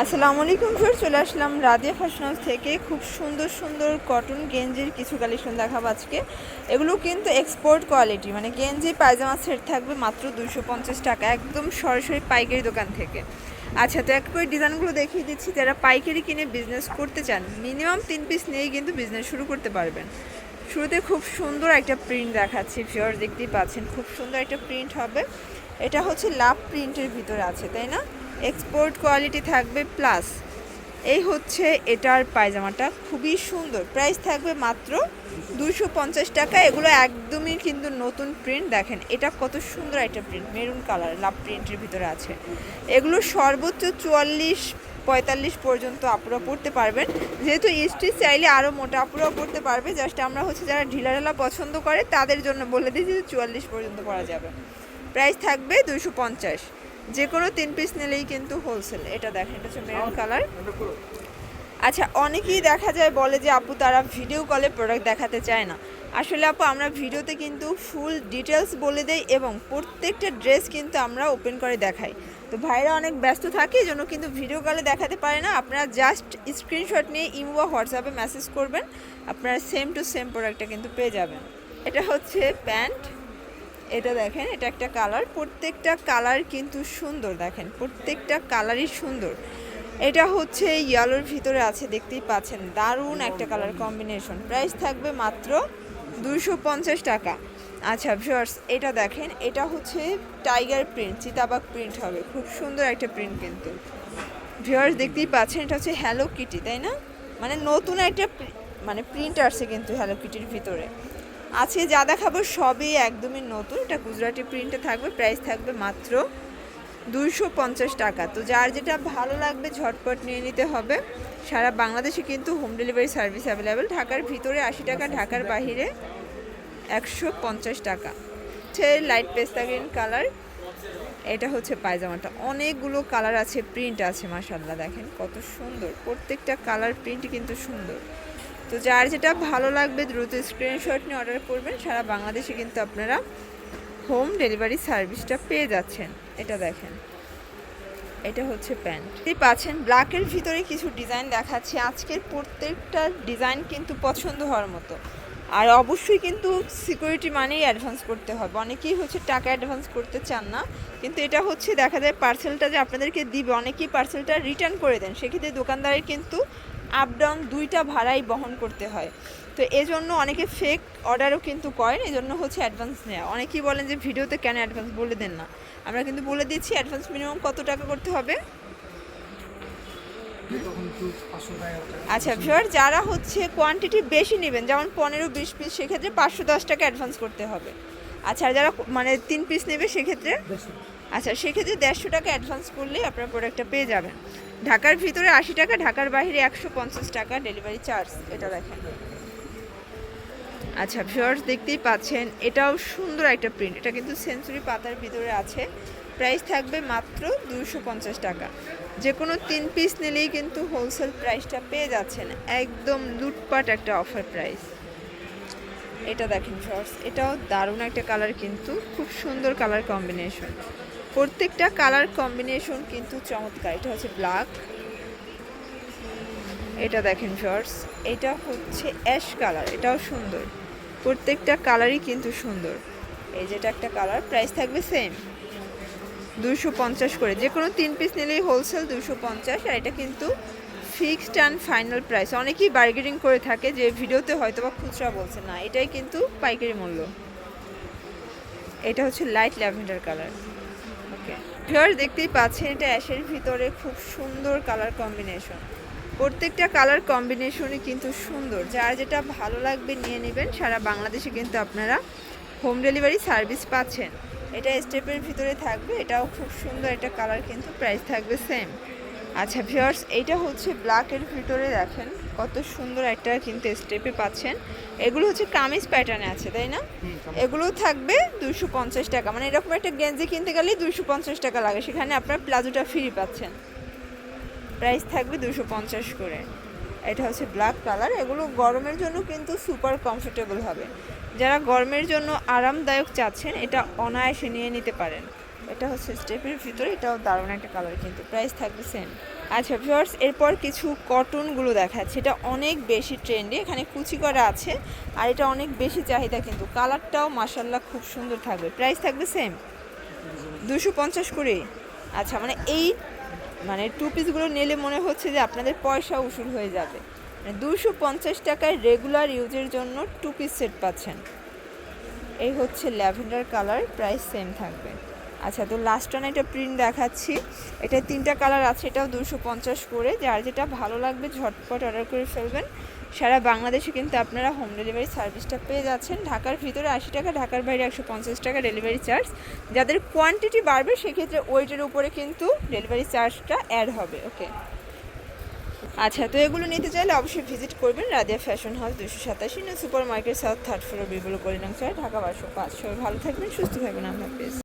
আসসালামু আলাইকুম স্যার, চলে আসলাম রাদিয়া ফ্যাশন হাউস থেকে। খুব সুন্দর সুন্দর কটন গেঞ্জির কিছু কালেকশন দেখাবো আজকে। এগুলো কিন্তু এক্সপোর্ট কোয়ালিটি, মানে গেঞ্জি পায়জামা সেট থাকবে মাত্র 250 টাকা, একদম সরাসরি পাইকারি দোকান থেকে। আচ্ছা, তো এক করে ডিজাইনগুলো দেখিয়ে দিচ্ছি। যারা পাইকারি কিনে বিজনেস করতে চান, মিনিমাম 3 পিস নিয়েই কিন্তু বিজনেস শুরু করতে পারবেন। শুরুতে খুব সুন্দর একটা প্রিন্ট দেখাচ্ছি, ভিউয়ার্স দেখতেই পাচ্ছেন, খুব সুন্দর একটা প্রিন্ট হবে। এটা হচ্ছে লাভ প্রিন্টের ভিতরে আছে, তাই না? এক্সপোর্ট কোয়ালিটি থাকবে প্লাস। এই হচ্ছে এটার পায়জামাটা, খুবই সুন্দর। প্রাইস থাকবে মাত্র 250 টাকা। এগুলো একদমই কিন্তু নতুন প্রিন্ট। দেখেন এটা কত সুন্দর একটা প্রিন্ট, মেরুন কালার লাভ প্রিন্টের ভিতরে আছে। এগুলো সর্বোচ্চ 44-45 পর্যন্ত আপুরা পড়তে পারবেন। যেহেতু স্টিচ চাইলে আরও মোটা আপুরাও পড়তে পারবে। জাস্ট আমরা হচ্ছে যারা ঢিলাঢালা পছন্দ করে তাদের জন্য বলে দিই যে 44 পর্যন্ত পরা যাবে। প্রাইস থাকবে 250। যে কোনো 3 পিস নিলেই কিন্তু হোলসেল। এটা দেখেন, এটা হচ্ছে মেরুন কালার। আচ্ছা, অনেকেই দেখা যায় বলে যে আপু তারা ভিডিও কলে প্রোডাক্ট দেখাতে চায় না। আসলে আপু আমরা ভিডিওতে কিন্তু ফুল ডিটেলস বলে দেই এবং প্রত্যেকটা ড্রেস কিন্তু আমরা ওপেন করে দেখাই। তো ভাইরা অনেক ব্যস্ত থাকে, এই জন্য কিন্তু ভিডিও কলে দেখাতে পারে না। আপনারা জাস্ট স্ক্রিনশট নিয়ে ইমো বা হোয়াটসঅ্যাপে মেসেজ করবেন, আপনারা সেম টু সেম প্রোডাক্টটা কিন্তু পেয়ে যাবেন। এটা হচ্ছে প্যান্ট। এটা দেখেন, এটা একটা কালার, প্রত্যেকটা কালার কিন্তু সুন্দর। দেখেন প্রত্যেকটা কালারই সুন্দর। এটা হচ্ছে ইয়েলোর ভিতরে আছে, দেখতেই পাচ্ছেন, দারুণ একটা কালার কম্বিনেশন। প্রাইস থাকবে মাত্র 250 টাকা। আচ্ছা ভিউয়ার্স, এটা দেখেন, এটা হচ্ছে টাইগার প্রিন্ট, চিতাবাঘ প্রিন্ট হবে, খুব সুন্দর একটা প্রিন্ট কিন্তু। ভিউয়ার্স দেখতেই পাচ্ছেন, এটা হচ্ছে হ্যালো কিটি, তাই না? মানে নতুন একটা মানে প্রিন্ট আসছে কিন্তু হ্যালো কিটির ভিতরে। আজকে যা দেখাবো সবই একদমই নতুন। এটা গুজরাটি প্রিন্টে থাকবে। প্রাইস থাকবে মাত্র 250 টাকা। তো যার যেটা ভালো লাগবে ঝটপট নিয়ে নিতে হবে। সারা বাংলাদেশে কিন্তু হোম ডেলিভারি সার্ভিস অ্যাভেলেবেল। ঢাকার ভিতরে 80 টাকা, ঢাকার বাইরে 150 টাকা। হচ্ছে লাইট পেস্তা গ্রিন কালার। এটা হচ্ছে পায়জামাটা, অনেকগুলো কালার আছে, প্রিন্ট আছে, মাশাআল্লাহ দেখেন কত সুন্দর। প্রত্যেকটা কালার প্রিন্ট কিন্তু সুন্দর। তো যার যেটা ভালো লাগবে দ্রুত স্ক্রিনশট নিয়ে অর্ডার করবেন। সারা বাংলাদেশে কিন্তু আপনারা হোম ডেলিভারি সার্ভিসটা পেয়ে যাচ্ছেন। এটা দেখেন, এটা হচ্ছে প্যান্ট। এই পাচ্ছেন ব্ল্যাকের ভিতরে কিছু ডিজাইন দেখাচ্ছি। আজকের প্রত্যেকটা ডিজাইন কিন্তু পছন্দ হওয়ার মতো। আর অবশ্যই কিন্তু সিকিউরিটি মানেই অ্যাডভান্স করতে হবে। অনেকেই হচ্ছে টাকা অ্যাডভান্স করতে চান না, কিন্তু এটা হচ্ছে দেখা যায় পার্সেলটা যে আপনাদেরকে দিবে, অনেকেই পার্সেলটা রিটার্ন করে দেন। সেক্ষেত্রে দোকানদারের কিন্তু আপ ডাউন দুইটা ভাড়াই বহন করতে হয়। তো এজন্য অনেকে ফেক অর্ডারও কিন্তু করেন, এজন্য হচ্ছে অ্যাডভান্স নেওয়া। অনেকেই বলেন যে ভিডিওতে কেন অ্যাডভান্স বলে দেন না। আমরা কিন্তু বলে দিচ্ছি অ্যাডভান্স মিনিমাম কত টাকা করতে হবে। আচ্ছা ভিউয়ার, যারা হচ্ছে কোয়ান্টিটি বেশি নেবেন, যেমন 15-20 পিস, সেক্ষেত্রে 510 টাকা অ্যাডভান্স করতে হবে। আচ্ছা, আর যারা মানে 3 পিস নেবে সেক্ষেত্রে, আচ্ছা সেক্ষেত্রে 150 টাকা অ্যাডভান্স করলেই আপনার প্রোডাক্টটা পেয়ে যাবেন। ঢাকার ভিতরে 80 টাকা, ঢাকার বাইরে 150 টাকা ডেলিভারি চার্জ। এটা দেখেন। আচ্ছা ভিউয়ার্স দেখতেই পাচ্ছেন, এটাও সুন্দর একটা প্রিন্ট। এটা কিন্তু সেঞ্চুরি পাতার ভিতরে আছে। প্রাইস থাকবে মাত্র 250 টাকা। যে কোনো 3 পিস নিলেই কিন্তু হোলসেল প্রাইসটা পেয়ে যাচ্ছেন, একদম লুটপাট একটা অফার প্রাইস। এটা দেখেন ভিউয়ার্স, এটাও দারুণ একটা কালার কিন্তু, খুব সুন্দর কালার কম্বিনেশন। প্রত্যেকটা কালার কম্বিনেশন কিন্তু চমৎকার। এটা হচ্ছে ব্ল্যাক। এটা দেখেন ভিউয়ার্স, এটা হচ্ছে অ্যাশ কালার, এটাও সুন্দর। প্রত্যেকটা কালারই কিন্তু সুন্দর। এই যেটা একটা কালার, প্রাইস থাকবে সেম 250 করে। যে কোনো 3 পিস নিলেই হোলসেল 250। আর এটা কিন্তু ফিক্সড অ্যান্ড ফাইনাল প্রাইস। অনেকেই বার্গেনিং করে থাকে যে ভিডিওতে হয়তো বা খুচরা বলছে না, এটাই কিন্তু পাইকারি মূল্য। এটা হচ্ছে light lavender colour. Okay viewers দেখতেই পাচ্ছেন, এটা অ্যাশের ভিতরে খুব সুন্দর কালার কম্বিনেশন। প্রত্যেকটা কালার কম্বিনেশনই কিন্তু সুন্দর। যার যেটা ভালো লাগবে নিয়ে নেবেন। সারা বাংলাদেশে কিন্তু আপনারা হোম ডেলিভারি সার্ভিস পাচ্ছেন। এটা স্টেপের ভিতরে থাকবে, এটাও খুব সুন্দর একটা কালার কিন্তু। প্রাইস থাকবে সেম। আচ্ছা ভিউয়ার্স, এইটা হচ্ছে ব্ল্যাকের ভিতরে, দেখেন কত সুন্দর একটা কিন্তু স্টেপে পাচ্ছেন। এগুলো হচ্ছে কামিজ প্যাটার্নে আছে, তাই না? এগুলো থাকবে 250 টাকা। মানে এরকম একটা গেঞ্জি কিনতে গেলে 250 টাকা লাগে, সেখানে আপনার প্লাজোটা ফ্রি পাচ্ছেন। প্রাইস থাকবে 250 করে। এটা হচ্ছে ব্ল্যাক কালার। এগুলো গরমের জন্য কিন্তু সুপার কমফোর্টেবল হবে। যারা গরমের জন্য আরামদায়ক চাচ্ছেন, এটা অনায়াসে নিয়ে নিতে পারেন। এটা হচ্ছে স্টেপের ভিতরে, এটাও দারুণ একটা কালার, কিন্তু প্রাইস থাকবে সেম। আচ্ছা ভিউয়ার্স, এরপর কিছু কটনগুলো দেখাচ্ছে, এটা অনেক বেশি ট্রেন্ডি, এখানে কুচি করা আছে আর এটা অনেক বেশি চাহিদা, কিন্তু কালারটাও মাশাল্লাহ খুব সুন্দর থাকবে। প্রাইস থাকবে সেম 250 করে। আচ্ছা মানে এই মানে টু পিসগুলো নিলে মনে হচ্ছে যে আপনাদের পয়সা উসুল হয়ে যাবে। মানে 250 টাকায় রেগুলার ইউজের জন্য টু পিস সেট পাচ্ছেন। এই হচ্ছে ল্যাভেন্ডার কালার, প্রাইস সেম থাকবে। আচ্ছা তো লাস্ট ওয়ান এটা প্রিন্ট দেখাচ্ছি, এটা 3টা কালার আছে, এটাও 250 করে। যার যেটা ভালো লাগবে ঝটপট অর্ডার করে ফেলবেন। সারা বাংলাদেশে কিন্তু আপনারা হোম ডেলিভারি সার্ভিসটা পেয়ে যাচ্ছেন। ঢাকার ভিতরে 80 টাকা, ঢাকার বাইরে 150 টাকা ডেলিভারি চার্জ। যাদের কোয়ান্টিটি বাড়বে সেক্ষেত্রে ওয়েটের উপরে কিন্তু ডেলিভারি চার্জটা অ্যাড হবে। ওকে আচ্ছা তো এগুলো নিতে চাইলে অবশ্যই ভিজিট করবেন Radia fashion house 287 new supermarket, south 3rd floor, বিবল কলিনাং, ঢাকা 1205। সবাই ভালো থাকবেন, সুস্থ থাকবেন, আল্লাহ হাফেজ।